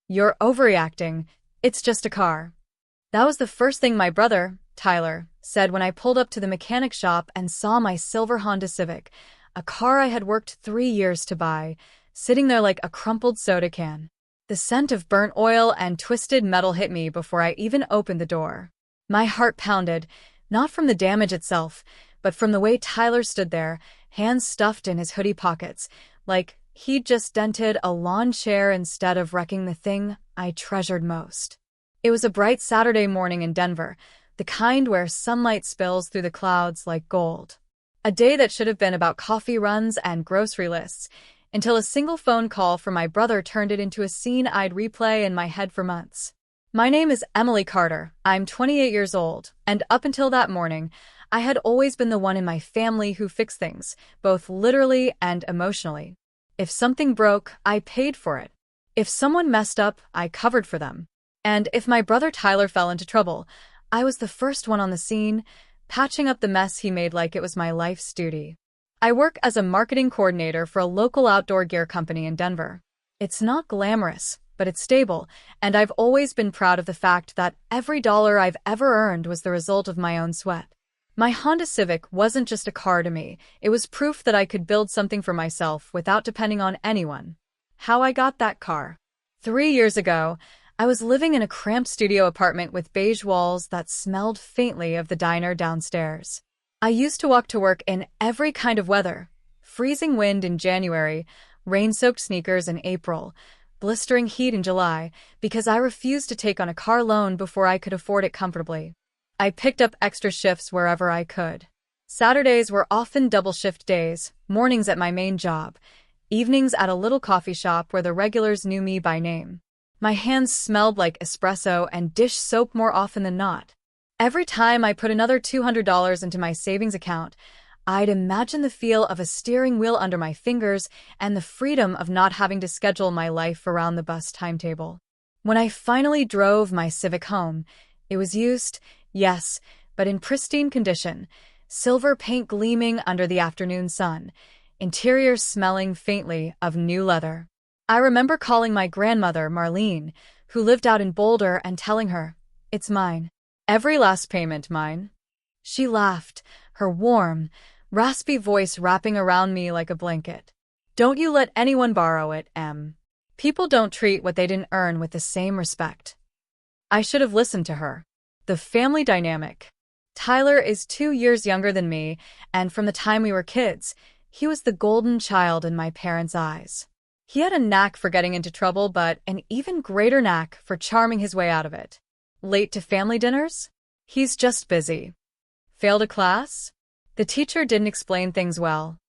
You're overreacting. It's just a car. That was the first thing my brother, Tyler, said when I pulled up to the mechanic shop and saw my silver Honda Civic, a car I had worked 3 years to buy, sitting there like a crumpled soda can. The scent of burnt oil and twisted metal hit me before I even opened the door. My heart pounded, not from the damage itself, but from the way Tyler stood there, hands stuffed in his hoodie pockets, like he'd just dented a lawn chair instead of wrecking the thing I treasured most. It was a bright Saturday morning in Denver, the kind where sunlight spills through the clouds like gold. A day that should have been about coffee runs and grocery lists, until a single phone call from my brother turned it into a scene I'd replay in my head for months. My name is Emily Carter. I'm 28 years old, and up until that morning, I had always been the one in my family who fixed things, both literally and emotionally. If something broke, I paid for it. If someone messed up, I covered for them. And if my brother Tyler fell into trouble, I was the first one on the scene, patching up the mess he made like it was my life's duty. I work as a marketing coordinator for a local outdoor gear company in Denver. It's not glamorous, but it's stable, and I've always been proud of the fact that every dollar I've ever earned was the result of my own sweat. My Honda Civic wasn't just a car to me, it was proof that I could build something for myself without depending on anyone. How I got that car? 3 years ago, I was living in a cramped studio apartment with beige walls that smelled faintly of the diner downstairs. I used to walk to work in every kind of weather: freezing wind in January, rain-soaked sneakers in April, blistering heat in July, because I refused to take on a car loan before I could afford it comfortably. I picked up extra shifts wherever I could. Saturdays were often double-shift days, mornings at my main job, evenings at a little coffee shop where the regulars knew me by name. My hands smelled like espresso and dish soap more often than not. Every time I put another $200 into my savings account, I'd imagine the feel of a steering wheel under my fingers and the freedom of not having to schedule my life around the bus timetable. When I finally drove my Civic home, it was used, yes, but in pristine condition, silver paint gleaming under the afternoon sun, interior smelling faintly of new leather. I remember calling my grandmother, Marlene, who lived out in Boulder, and telling her, "It's mine. Every last payment mine." She laughed, her warm, raspy voice wrapping around me like a blanket. "Don't you let anyone borrow it, Em. People don't treat what they didn't earn with the same respect." I should have listened to her. The family dynamic. Tyler is 2 years younger than me, and from the time we were kids, he was the golden child in my parents' eyes. He had a knack for getting into trouble, but an even greater knack for charming his way out of it. Late to family dinners? He's just busy. Failed a class? The teacher didn't explain things well.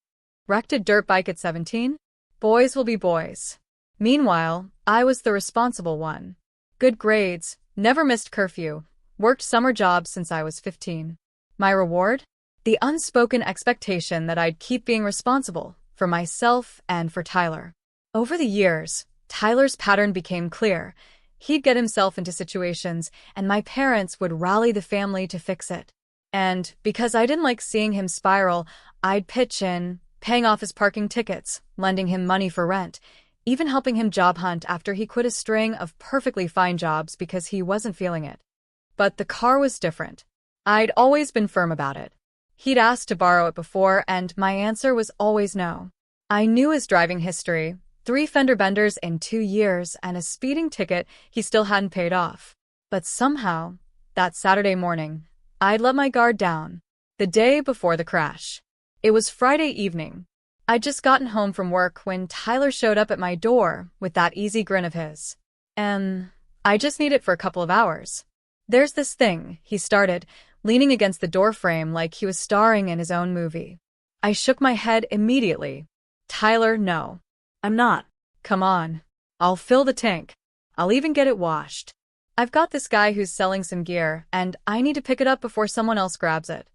Wrecked a dirt bike at 17? Boys will be boys. Meanwhile, I was the responsible one. Good grades, never missed curfew, worked summer jobs since I was 15. My reward? The unspoken expectation that I'd keep being responsible, for myself and for Tyler. Over the years, Tyler's pattern became clear. He'd get himself into situations, and my parents would rally the family to fix it. And because I didn't like seeing him spiral, I'd pitch in, paying off his parking tickets, lending him money for rent, even helping him job hunt after he quit a string of perfectly fine jobs because he wasn't feeling it. But the car was different. I'd always been firm about it. He'd asked to borrow it before, and my answer was always no. I knew his driving history: 3 fender benders in 2 years and a speeding ticket he still hadn't paid off. But somehow, that Saturday morning, I'd let my guard down. The day before the crash. It was Friday evening. I'd just gotten home from work when Tyler showed up at my door with that easy grin of his. I just need it for a couple of hours. There's this thing, he started, leaning against the doorframe like he was starring in his own movie. I shook my head immediately. Tyler, no. I'm not. Come on. I'll fill the tank. I'll even get it washed. I've got this guy who's selling some gear, and I need to pick it up before someone else grabs it.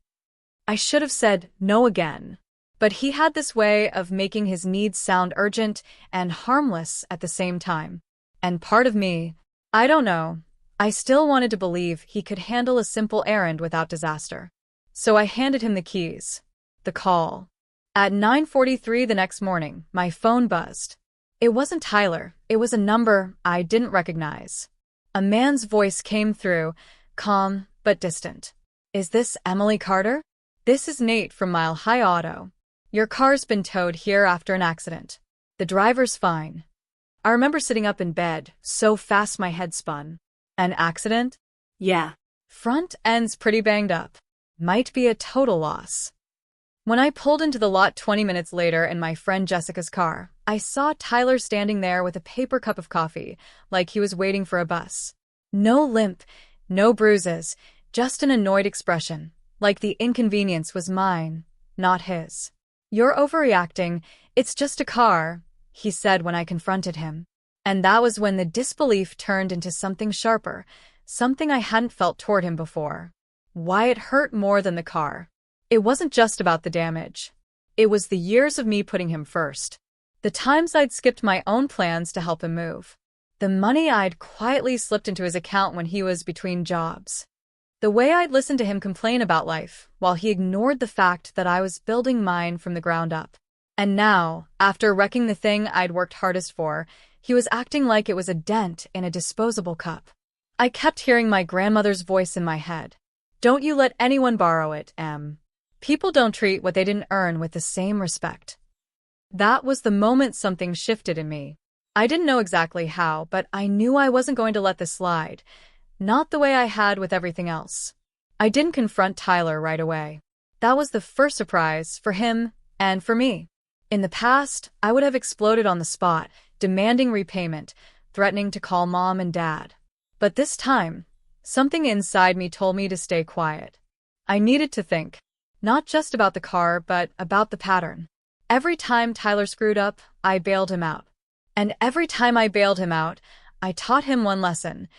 I should have said no again. But he had this way of making his needs sound urgent and harmless at the same time. And part of me, I don't know, I still wanted to believe he could handle a simple errand without disaster. So I handed him the keys. The call. At 9:43 the next morning, my phone buzzed. It wasn't Tyler, it was a number I didn't recognize. A man's voice came through, calm but distant. Is this Emily Carter? This is Nate from Mile High Auto. Your car's been towed here after an accident. The driver's fine. I remember sitting up in bed, so fast my head spun. An accident? Yeah. Front end's pretty banged up. Might be a total loss. When I pulled into the lot 20 minutes later in my friend Jessica's car, I saw Tyler standing there with a paper cup of coffee, like he was waiting for a bus. No limp, no bruises, just an annoyed expression, like the inconvenience was mine, not his. You're overreacting, it's just a car, he said when I confronted him. And that was when the disbelief turned into something sharper, something I hadn't felt toward him before. Why it hurt more than the car. It wasn't just about the damage. It was the years of me putting him first. The times I'd skipped my own plans to help him move. The money I'd quietly slipped into his account when he was between jobs. The way I'd listened to him complain about life, while he ignored the fact that I was building mine from the ground up. And now, after wrecking the thing I'd worked hardest for, he was acting like it was a dent in a disposable cup. I kept hearing my grandmother's voice in my head. Don't you let anyone borrow it, Em. People don't treat what they didn't earn with the same respect. That was the moment something shifted in me. I didn't know exactly how, but I knew I wasn't going to let this slide. Not the way I had with everything else. I didn't confront Tyler right away. That was the first surprise for him and for me. In the past, I would have exploded on the spot, demanding repayment, threatening to call mom and dad. But this time, something inside me told me to stay quiet. I needed to think. Not just about the car, but about the pattern. Every time Tyler screwed up, I bailed him out. And every time I bailed him out, I taught him one lesson.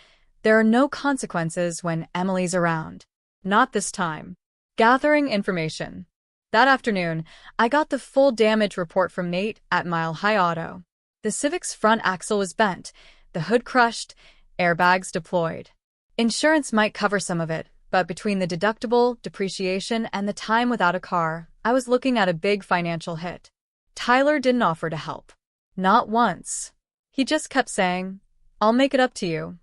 There are no consequences when Emily's around. Not this time. Gathering information. That afternoon, I got the full damage report from Nate at Mile High Auto. The Civic's front axle was bent, the hood crushed, airbags deployed. Insurance might cover some of it, but between the deductible, depreciation, and the time without a car, I was looking at a big financial hit. Tyler didn't offer to help. Not once. He just kept saying, I'll make it up to you.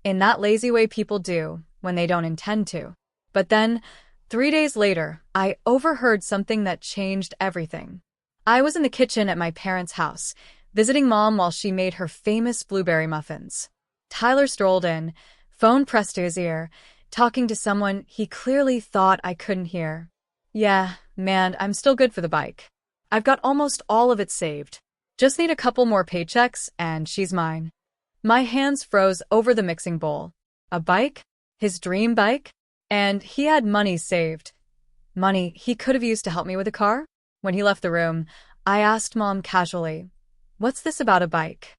In that lazy way people do, when they don't intend to. But then, 3 days later, I overheard something that changed everything. I was in the kitchen at my parents' house, visiting Mom while she made her famous blueberry muffins. Tyler strolled in, phone pressed to his ear, talking to someone he clearly thought I couldn't hear. Yeah, man, I'm still good for the bike. I've got almost all of it saved. Just need a couple more paychecks, and she's mine. My hands froze over the mixing bowl. A bike? His dream bike? And he had money saved. Money he could have used to help me with a car? When he left the room, I asked Mom casually, What's this about a bike?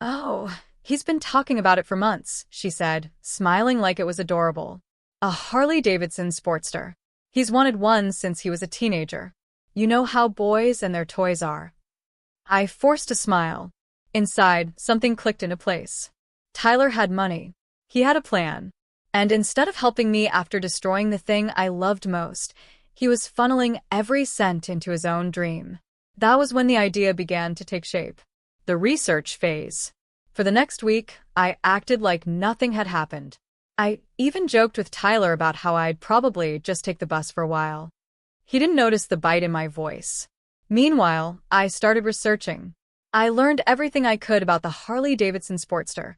Oh, he's been talking about it for months, she said, smiling like it was adorable. A Harley-Davidson Sportster. He's wanted one since he was a teenager. You know how boys and their toys are. I forced a smile. Inside, something clicked into place. Tyler had money. He had a plan. And instead of helping me after destroying the thing I loved most, he was funneling every cent into his own dream. That was when the idea began to take shape. The research phase. For the next week, I acted like nothing had happened. I even joked with Tyler about how I'd probably just take the bus for a while. He didn't notice the bite in my voice. Meanwhile, I started researching. I learned everything I could about the Harley-Davidson Sportster.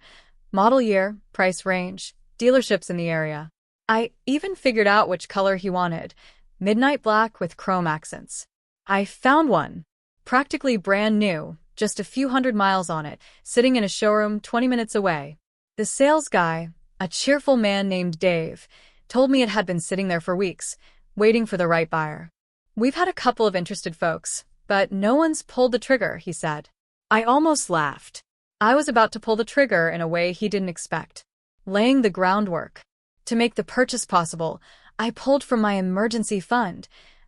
Model year, price range, dealerships in the area. I even figured out which color he wanted. Midnight black with chrome accents. I found one. Practically brand new, just a few hundred miles on it, sitting in a showroom 20 minutes away. The sales guy, a cheerful man named Dave, told me it had been sitting there for weeks, waiting for the right buyer. We've had a couple of interested folks, but no one's pulled the trigger, he said. I almost laughed. I was about to pull the trigger in a way he didn't expect. Laying the groundwork. To make the purchase possible, I pulled from my emergency fund,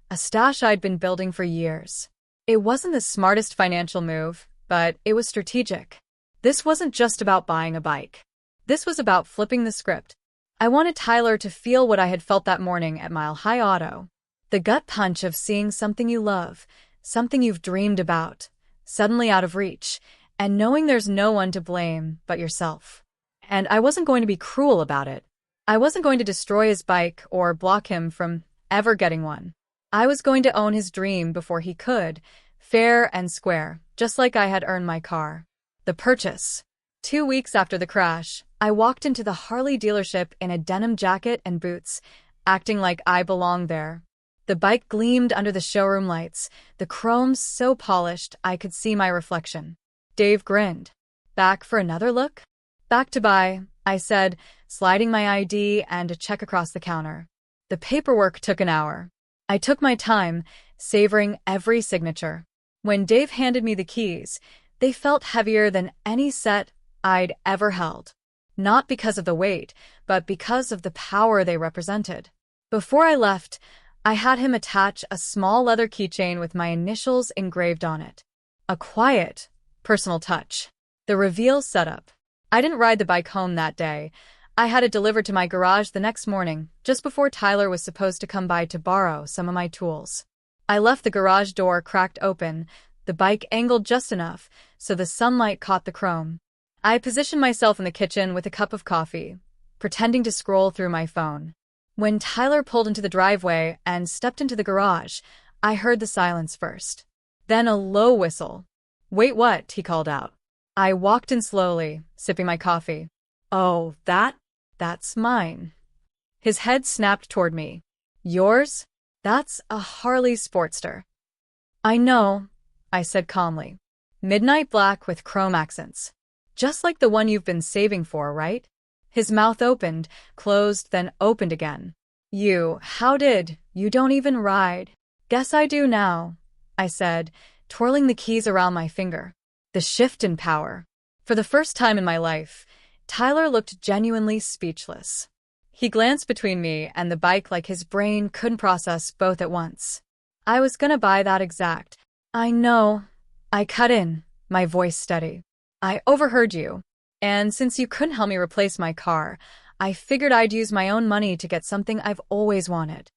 a stash I'd been building for years. It wasn't the smartest financial move, but it was strategic. This wasn't just about buying a bike. This was about flipping the script. I wanted Tyler to feel what I had felt that morning at Mile High Auto. The gut punch of seeing something you love, something you've dreamed about, suddenly out of reach, and knowing there's no one to blame but yourself. And I wasn't going to be cruel about it. I wasn't going to destroy his bike or block him from ever getting one. I was going to own his dream before he could, fair and square, just like I had earned my car. The purchase. 2 weeks after the crash, I walked into the Harley dealership in a denim jacket and boots, acting like I belonged there. The bike gleamed under the showroom lights, the chrome so polished I could see my reflection. Dave grinned. Back for another look? Back to buy, I said, sliding my ID and a check across the counter. The paperwork took an hour. I took my time, savoring every signature. When Dave handed me the keys, they felt heavier than any set I'd ever held. Not because of the weight, but because of the power they represented. Before I left, I had him attach a small leather keychain with my initials engraved on it. A quiet, personal touch. The reveal setup. I didn't ride the bike home that day. I had it delivered to my garage the next morning, just before Tyler was supposed to come by to borrow some of my tools. I left the garage door cracked open, the bike angled just enough so the sunlight caught the chrome. I positioned myself in the kitchen with a cup of coffee, pretending to scroll through my phone. When Tyler pulled into the driveway and stepped into the garage, I heard the silence first. Then a low whistle. "Wait, what?" he called out. I walked in slowly, sipping my coffee. "Oh, that's mine." His head snapped toward me. "Yours? That's a Harley Sportster." "I know," I said calmly. "Midnight black with chrome accents. Just like the one you've been saving for, right?" His mouth opened, closed, then opened again. You don't even ride." "Guess I do now," I said, twirling the keys around my finger. The shift in power. For the first time in my life, Tyler looked genuinely speechless. He glanced between me and the bike like his brain couldn't process both at once. "I was gonna buy that exact." "I know." I cut in, my voice steady. "I overheard you. And since you couldn't help me replace my car, I figured I'd use my own money to get something I've always wanted."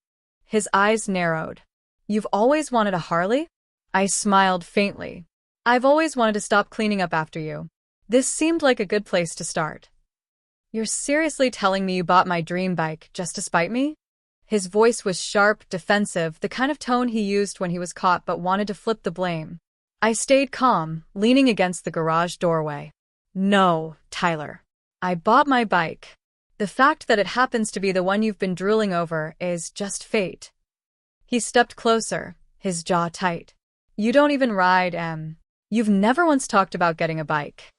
His eyes narrowed. "You've always wanted a Harley?" I smiled faintly. "I've always wanted to stop cleaning up after you." This seemed like a good place to start. "You're seriously telling me you bought my dream bike just to spite me?" His voice was sharp, defensive, the kind of tone he used when he was caught but wanted to flip the blame. I stayed calm, leaning against the garage doorway. "No, Tyler. I bought my bike. The fact that it happens to be the one you've been drooling over is just fate." He stepped closer, his jaw tight. "You don't even ride, Em. You've never once talked about getting a bike.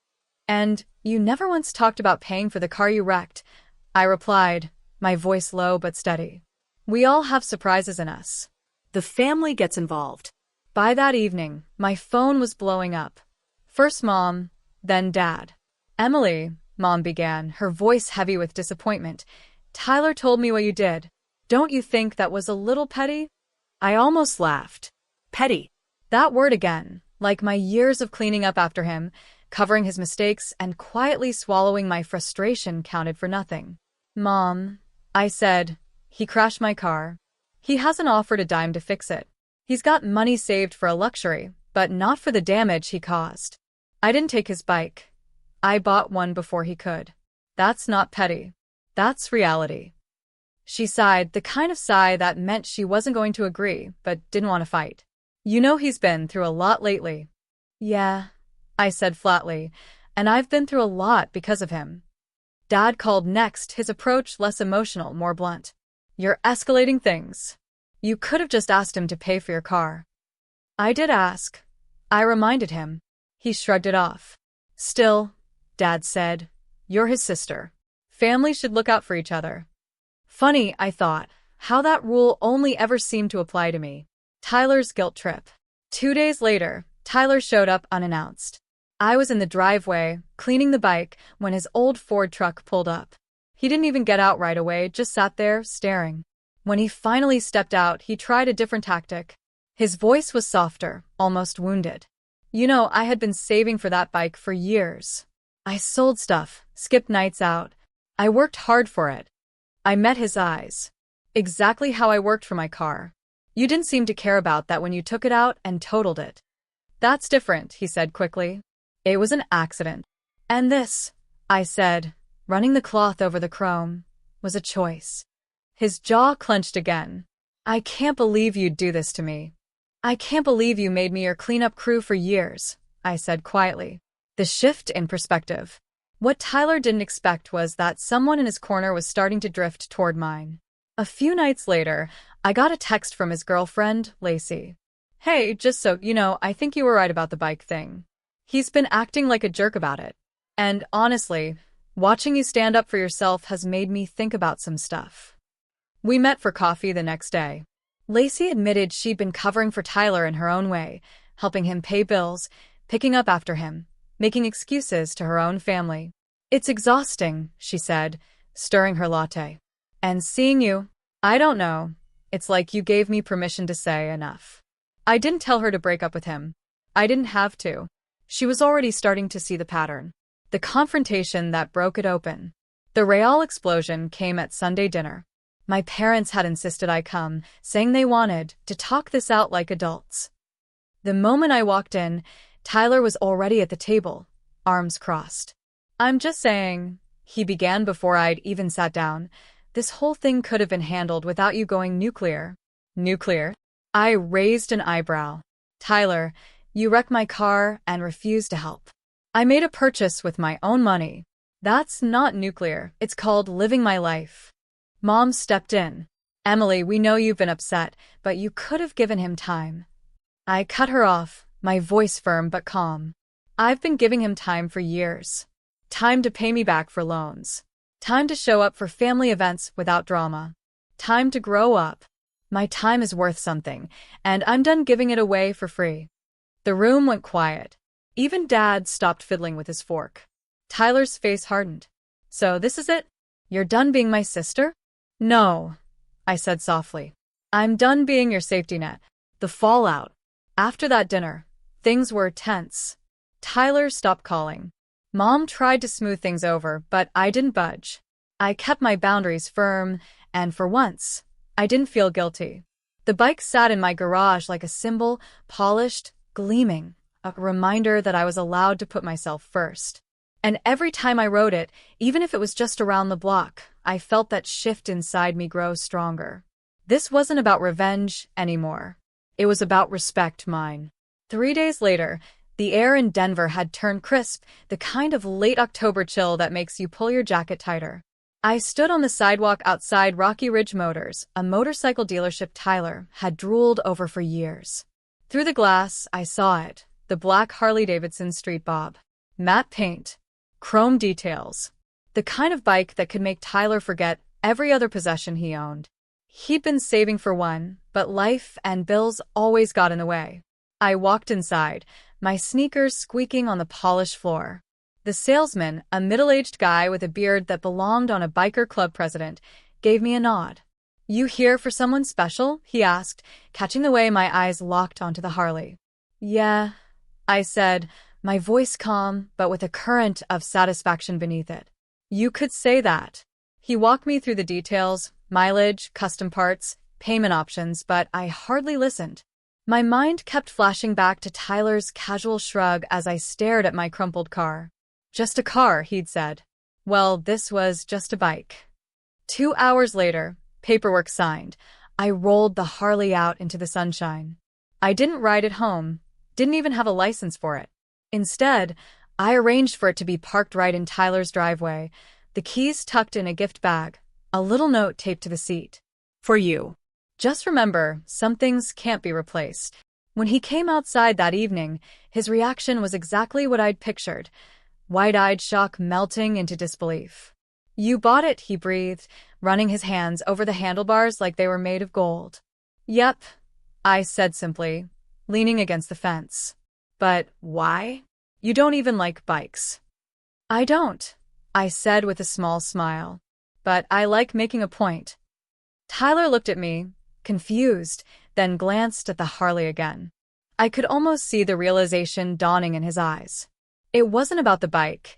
And you never once talked about paying for the car you wrecked," I replied, my voice low but steady. "We all have surprises in us. The family gets involved." By that evening, my phone was blowing up. First Mom, then Dad. "Emily," Mom began, her voice heavy with disappointment, "Tyler told me what you did. Don't you think that was a little petty?" I almost laughed. Petty. That word again, like my years of cleaning up after him, covering his mistakes and quietly swallowing my frustration counted for nothing. "Mom," I said, "he crashed my car. He hasn't offered a dime to fix it. He's got money saved for a luxury, but not for the damage he caused. I didn't take his bike. I bought one before he could. That's not petty. That's reality." She sighed, the kind of sigh that meant she wasn't going to agree, but didn't want to fight. "You know he's been through a lot lately." "Yeah," I said flatly, "and I've been through a lot because of him." Dad called next, his approach less emotional, more blunt. "You're escalating things. You could have just asked him to pay for your car." "I did ask," I reminded him. He shrugged it off. "Still," Dad said, "you're his sister. Families should look out for each other." Funny, I thought, how that rule only ever seemed to apply to me. Tyler's guilt trip. 2 days later, Tyler showed up unannounced. I was in the driveway, cleaning the bike, when his old Ford truck pulled up. He didn't even get out right away, just sat there, staring. When he finally stepped out, he tried a different tactic. His voice was softer, almost wounded. "You know, I had been saving for that bike for years. I sold stuff, skipped nights out. I worked hard for it." I met his eyes. "Exactly how I worked for my car. You didn't seem to care about that when you took it out and totaled it." "That's different," he said quickly. It was an accident. And this, I said, running the cloth over the chrome, was a choice. His jaw clenched again. I can't believe you'd do this to me. I can't believe you made me your cleanup crew for years, I said quietly. The shift in perspective. What Tyler didn't expect was that someone in his corner was starting to drift toward mine. A few nights later, I got a text from his girlfriend, Lacey. Hey, just so you know, I think you were right about the bike thing. He's been acting like a jerk about it. And honestly, watching you stand up for yourself has made me think about some stuff. We met for coffee the next day. Lacey admitted she'd been covering for Tyler in her own way, helping him pay bills, picking up after him, making excuses to her own family. It's exhausting, she said, stirring her latte. And seeing you, I don't know, it's like you gave me permission to say enough. I didn't tell her to break up with him. I didn't have to. She was already starting to see the pattern. The confrontation that broke it open. The real explosion came at Sunday dinner. My parents had insisted I come, saying they wanted to talk this out like adults. The moment I walked in, Tyler was already at the table, arms crossed. I'm just saying, he began before I'd even sat down. This whole thing could have been handled without you going nuclear. Nuclear? I raised an eyebrow. Tyler, you wrecked my car and refused to help. I made a purchase with my own money. That's not nuclear. It's called living my life. Mom stepped in. Emily, we know you've been upset, but you could have given him time. I cut her off, my voice firm but calm. I've been giving him time for years. Time to pay me back for loans. Time to show up for family events without drama. Time to grow up. My time is worth something, and I'm done giving it away for free. The room went quiet. Even Dad stopped fiddling with his fork. Tyler's face hardened. So this is it? You're done being my sister? No, I said softly. I'm done being your safety net. The fallout. After that dinner, things were tense. Tyler stopped calling. Mom tried to smooth things over, but I didn't budge. I kept my boundaries firm, and for once, I didn't feel guilty. The bike sat in my garage like a symbol, polished, gleaming, a reminder that I was allowed to put myself first. And every time I rode it, even if it was just around the block, I felt that shift inside me grow stronger. This wasn't about revenge anymore. It was about respect mine. 3 days later, the air in Denver had turned crisp, the kind of late October chill that makes you pull your jacket tighter. I stood on the sidewalk outside Rocky Ridge Motors, a motorcycle dealership Tyler had drooled over for years. Through the glass, I saw it, the black Harley-Davidson Street Bob. Matte paint. Chrome details. The kind of bike that could make Tyler forget every other possession he owned. He'd been saving for one, but life and bills always got in the way. I walked inside, my sneakers squeaking on the polished floor. The salesman, a middle-aged guy with a beard that belonged on a biker club president, gave me a nod. You here for someone special? He asked, catching the way my eyes locked onto the Harley. Yeah, I said, my voice calm, but with a current of satisfaction beneath it. You could say that. He walked me through the details, mileage, custom parts, payment options, but I hardly listened. My mind kept flashing back to Tyler's casual shrug as I stared at my crumpled car. Just a car, he'd said. Well, this was just a bike. 2 hours later, paperwork signed, I rolled the Harley out into the sunshine. I didn't ride it home, didn't even have a license for it. Instead, I arranged for it to be parked right in Tyler's driveway, the keys tucked in a gift bag, a little note taped to the seat. For you. Just remember, some things can't be replaced. When he came outside that evening, his reaction was exactly what I'd pictured, wide-eyed shock melting into disbelief. You bought it, he breathed, running his hands over the handlebars like they were made of gold. Yep, I said simply, leaning against the fence. But why? You don't even like bikes. I don't, I said with a small smile. But I like making a point. Tyler looked at me, confused, then glanced at the Harley again. I could almost see the realization dawning in his eyes. It wasn't about the bike.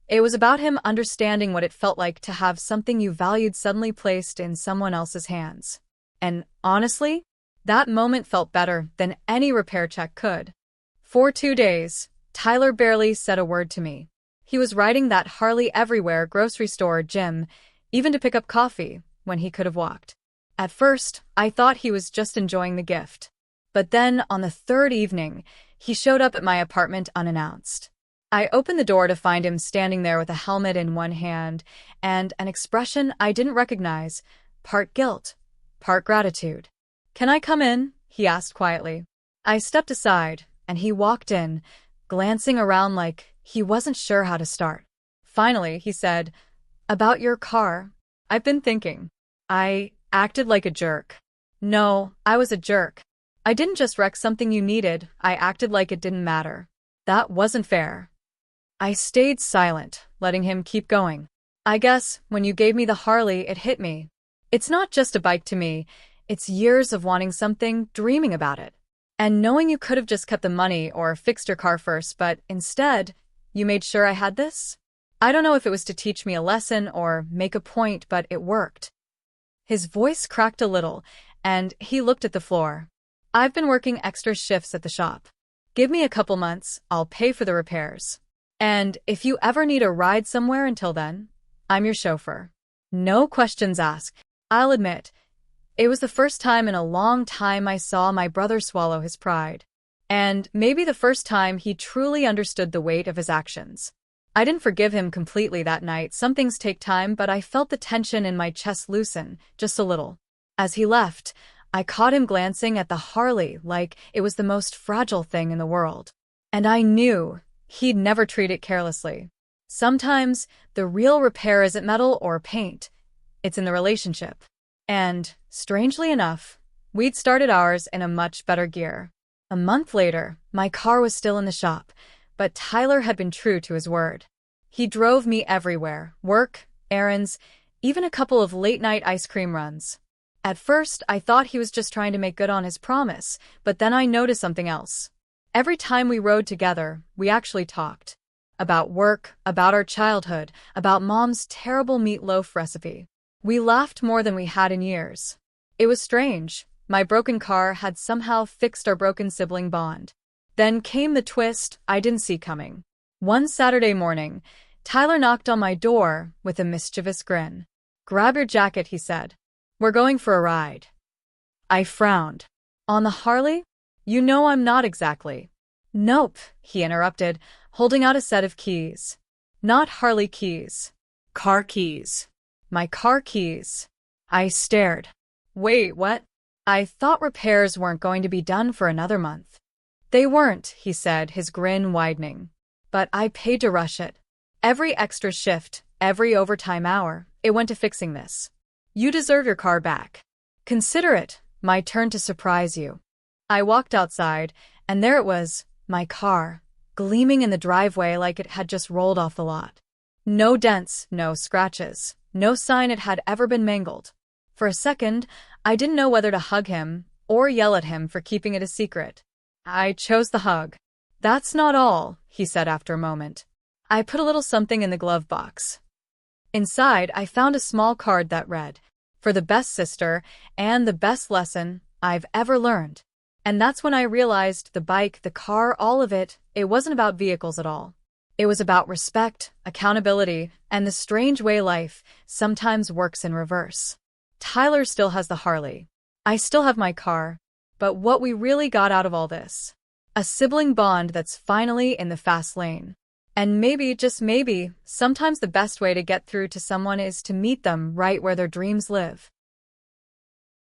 It was about him understanding what it felt like to have something you valued suddenly placed in someone else's hands. And honestly, that moment felt better than any repair check could. For 2 days, Tyler barely said a word to me. He was riding that Harley everywhere, grocery store, gym, even to pick up coffee, when he could have walked. At first, I thought he was just enjoying the gift. But then, on the third evening, he showed up at my apartment unannounced. I opened the door to find him standing there with a helmet in one hand and an expression I didn't recognize, part guilt, part gratitude. "Can I come in?" he asked quietly. I stepped aside, and he walked in, glancing around like he wasn't sure how to start. Finally, he said, "About your car. I've been thinking." I acted like a jerk. No, I was a jerk. I didn't just wreck something you needed, I acted like it didn't matter. That wasn't fair. I stayed silent, letting him keep going. "I guess, when you gave me the Harley, it hit me. It's not just a bike to me, it's years of wanting something, dreaming about it. And knowing you could have just kept the money or fixed your car first, but instead, you made sure I had this? I don't know if it was to teach me a lesson or make a point, but it worked." His voice cracked a little, and he looked at the floor. "I've been working extra shifts at the shop. Give me a couple months, I'll pay for the repairs. And if you ever need a ride somewhere until then, I'm your chauffeur. No questions asked." I'll admit, it was the first time in a long time I saw my brother swallow his pride. And maybe the first time he truly understood the weight of his actions. I didn't forgive him completely that night. Some things take time, but I felt the tension in my chest loosen, just a little. As he left, I caught him glancing at the Harley like it was the most fragile thing in the world. And I knew he'd never treat it carelessly. Sometimes, the real repair isn't metal or paint. It's in the relationship. And, strangely enough, we'd started ours in a much better gear. A month later, my car was still in the shop, but Tyler had been true to his word. He drove me everywhere, work, errands, even a couple of late-night ice cream runs. At first, I thought he was just trying to make good on his promise, but then I noticed something else. Every time we rode together, we actually talked. About work, about our childhood, about Mom's terrible meatloaf recipe. We laughed more than we had in years. It was strange. My broken car had somehow fixed our broken sibling bond. Then came the twist I didn't see coming. One Saturday morning, Tyler knocked on my door with a mischievous grin. "Grab your jacket," he said. "We're going for a ride." I frowned. "On the Harley? You know I'm not exactly." "Nope," he interrupted, holding out a set of keys. "Not Harley keys. Car keys." "My car keys." I stared. "Wait, what?" I thought repairs weren't going to be done for another month. "They weren't," he said, his grin widening. "But I paid to rush it. Every extra shift, every overtime hour, it went to fixing this. You deserve your car back. Consider it my turn to surprise you." I walked outside, and there it was, my car, gleaming in the driveway like it had just rolled off the lot. No dents, no scratches, no sign it had ever been mangled. For a second, I didn't know whether to hug him or yell at him for keeping it a secret. I chose the hug. "That's not all," he said after a moment. I put a little something in the glove box. Inside, I found a small card that read, "For the best sister and the best lesson I've ever learned." And that's when I realized the bike, the car, all of it, it wasn't about vehicles at all. It was about respect, accountability, and the strange way life sometimes works in reverse. Tyler still has the Harley. I still have my car. But what we really got out of all this? A sibling bond that's finally in the fast lane. And maybe, just maybe, sometimes the best way to get through to someone is to meet them right where their dreams live.